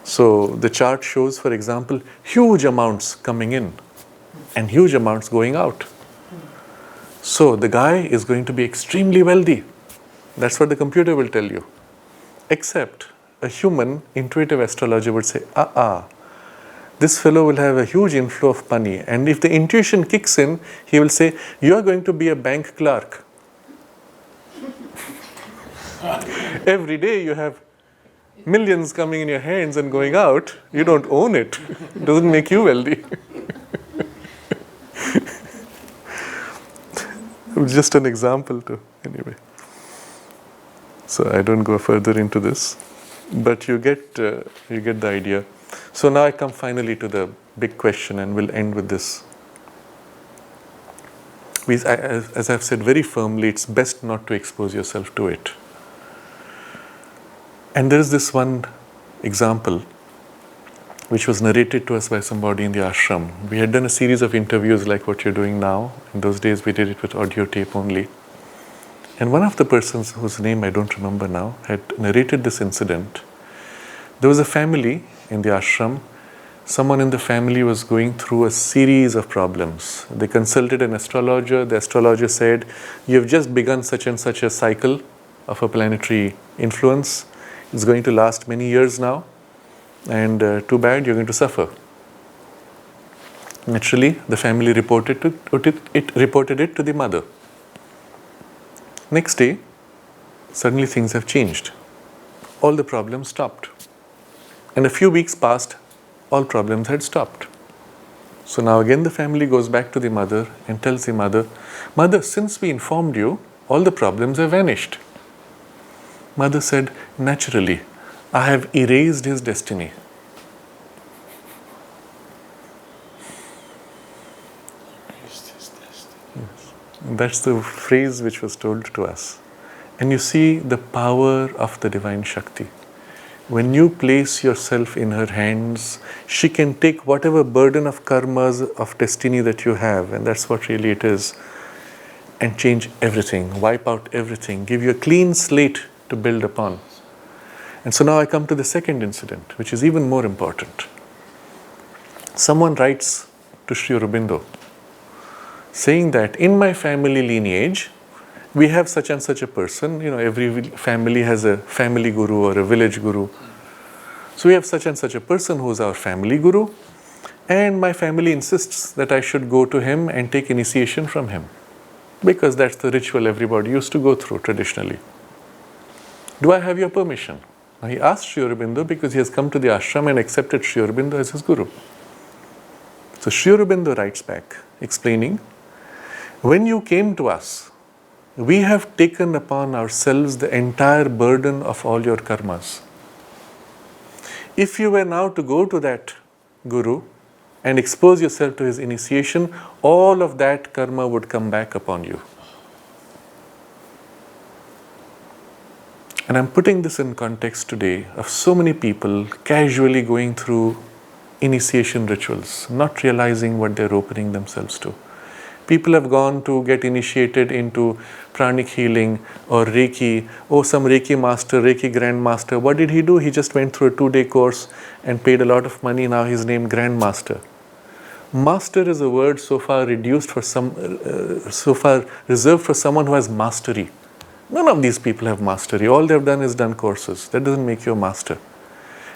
So the chart shows, for example, huge amounts coming in and huge amounts going out. So the guy is going to be extremely wealthy. That's what the computer will tell you. Except a human intuitive astrologer would say, this fellow will have a huge inflow of money. And if the intuition kicks in, he will say, you are going to be a bank clerk. Every day you have millions coming in your hands and going out. You don't own it. It doesn't make you wealthy. Just an example too, anyway. So I don't go further into this, but you get the idea. So now I come finally to the big question, and we'll end with this. As I've said very firmly, it's best not to expose yourself to it. And there is this one example which was narrated to us by somebody in the ashram. We had done a series of interviews like what you're doing now. In those days we did it with audio tape only. And one of the persons, whose name I don't remember now, had narrated this incident. There was a family in the ashram. Someone in the family was going through a series of problems. They consulted an astrologer. The astrologer said, you have just begun such and such a cycle of a planetary influence. It's going to last many years now. And too bad, you're going to suffer. Naturally, the family reported it to the mother. Next day, suddenly things have changed. All the problems stopped. And a few weeks passed, all problems had stopped. So now again the family goes back to the mother and tells the mother, Mother, since we informed you, all the problems have vanished. Mother said, naturally, I have erased his destiny. That's the phrase which was told to us. And you see the power of the Divine Shakti. When you place yourself in her hands, she can take whatever burden of karmas, of destiny that you have, and that's what really it is, and change everything, wipe out everything, give you a clean slate to build upon. And so now I come to the second incident, which is even more important. Someone writes to Sri Aurobindo, saying that in my family lineage, we have such and such a person. You know, every family has a family guru or a village guru. So we have such and such a person who is our family guru, and my family insists that I should go to him and take initiation from him, because that's the ritual everybody used to go through traditionally. Do I have your permission? He asked Sri Aurobindo because he has come to the ashram and accepted Sri Aurobindo as his guru. So Sri Aurobindo writes back, explaining, when you came to us, we have taken upon ourselves the entire burden of all your karmas. If you were now to go to that guru and expose yourself to his initiation, all of that karma would come back upon you. And I'm putting this in context today of so many people casually going through initiation rituals, not realizing what they're opening themselves to. People have gone to get initiated into pranic healing or Reiki. Oh, some Reiki master, Reiki grandmaster. What did he do? He just went through a 2-day course and paid a lot of money. Now he's named grandmaster. Master is a word so far reduced for so far reserved for someone who has mastery. None of these people have mastery. All they've done is done courses. That doesn't make you a master.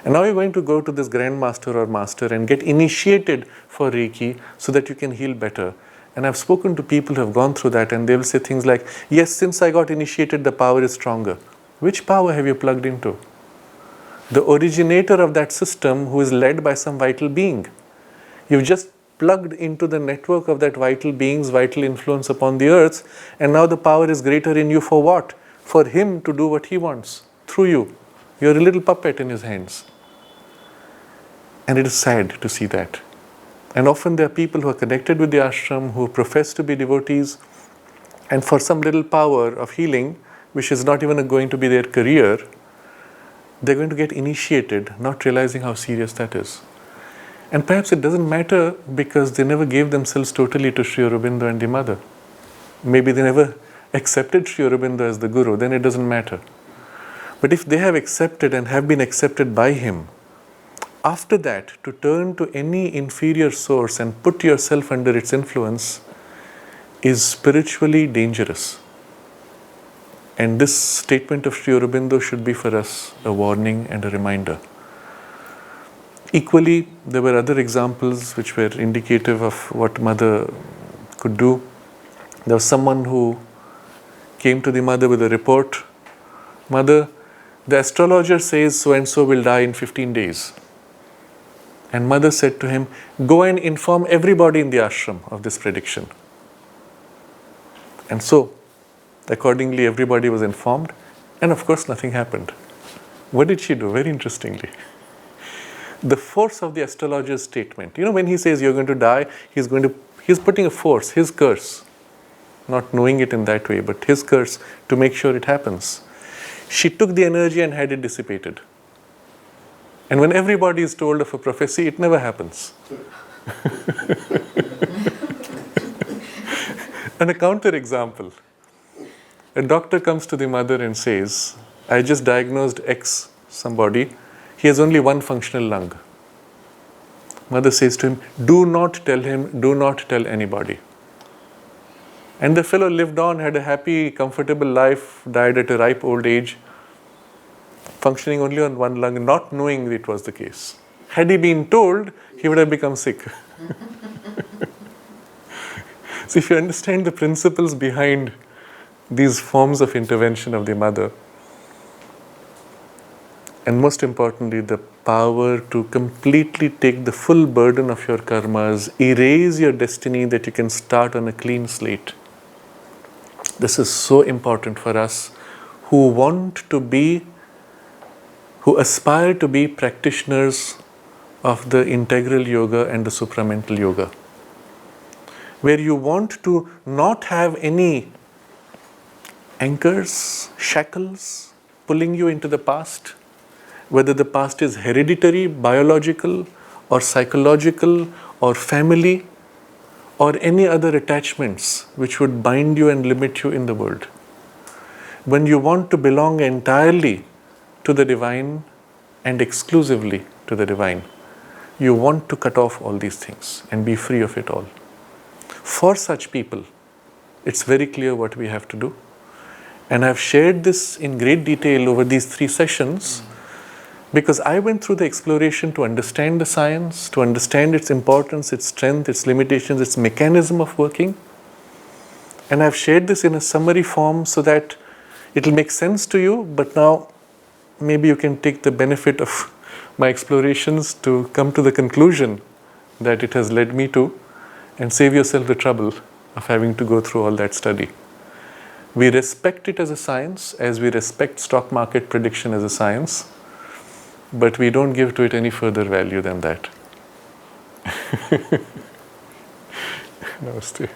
And now you're going to go to this grandmaster or master and get initiated for Reiki so that you can heal better. And I've spoken to people who have gone through that, and they will say things like, yes, since I got initiated, the power is stronger. Which power have you plugged into? The originator of that system, who is led by some vital being. You've just plugged into the network of that vital being's vital influence upon the earth, and now the power is greater in you for what? For him to do what he wants through you. You're a little puppet in his hands. And it is sad to see that. And often there are people who are connected with the ashram, who profess to be devotees, and for some little power of healing, which is not even going to be their career, they're going to get initiated, not realizing how serious that is. And perhaps it doesn't matter because they never gave themselves totally to Sri Aurobindo and the mother. Maybe they never accepted Sri Aurobindo as the guru, then it doesn't matter. But if they have accepted and have been accepted by him, after that, to turn to any inferior source and put yourself under its influence is spiritually dangerous. And this statement of Sri Aurobindo should be for us a warning and a reminder. Equally, there were other examples which were indicative of what mother could do. There was someone who came to the mother with a report. Mother, the astrologer says so and so will die in 15 days. And mother said to him, go and inform everybody in the ashram of this prediction. And so, accordingly, everybody was informed, and of course nothing happened. What did she do? Very interestingly, the force of the astrologer's statement, when he says you're going to die, he's putting a force, his curse, not knowing it in that way, but his curse to make sure it happens. She took the energy and had it dissipated. And when everybody is told of a prophecy, it never happens. And a counter example. A doctor comes to the mother and says, I just diagnosed X somebody. He has only one functional lung. Mother says to him, do not tell him, do not tell anybody. And the fellow lived on, had a happy, comfortable life, died at a ripe old age, functioning only on one lung, not knowing it was the case. Had he been told, he would have become sick. So if you understand the principles behind these forms of intervention of the mother, and most importantly, the power to completely take the full burden of your karmas, erase your destiny that you can start on a clean slate. This is so important for us who aspire to be practitioners of the integral yoga and the supramental yoga, where you want to not have any anchors, shackles pulling you into the past, whether the past is hereditary, biological, or psychological, or family, or any other attachments which would bind you and limit you in the world. When you want to belong entirely to the divine and exclusively to the divine, you want to cut off all these things and be free of it all. For such people, it's very clear what we have to do. And I've shared this in great detail over these 3 sessions because I went through the exploration to understand the science, to understand its importance, its strength, its limitations, its mechanism of working. And I've shared this in a summary form so that it will make sense to you, but now maybe you can take the benefit of my explorations to come to the conclusion that it has led me to, and save yourself the trouble of having to go through all that study. We respect it as a science, as we respect stock market prediction as a science, but we don't give to it any further value than that. Namaste.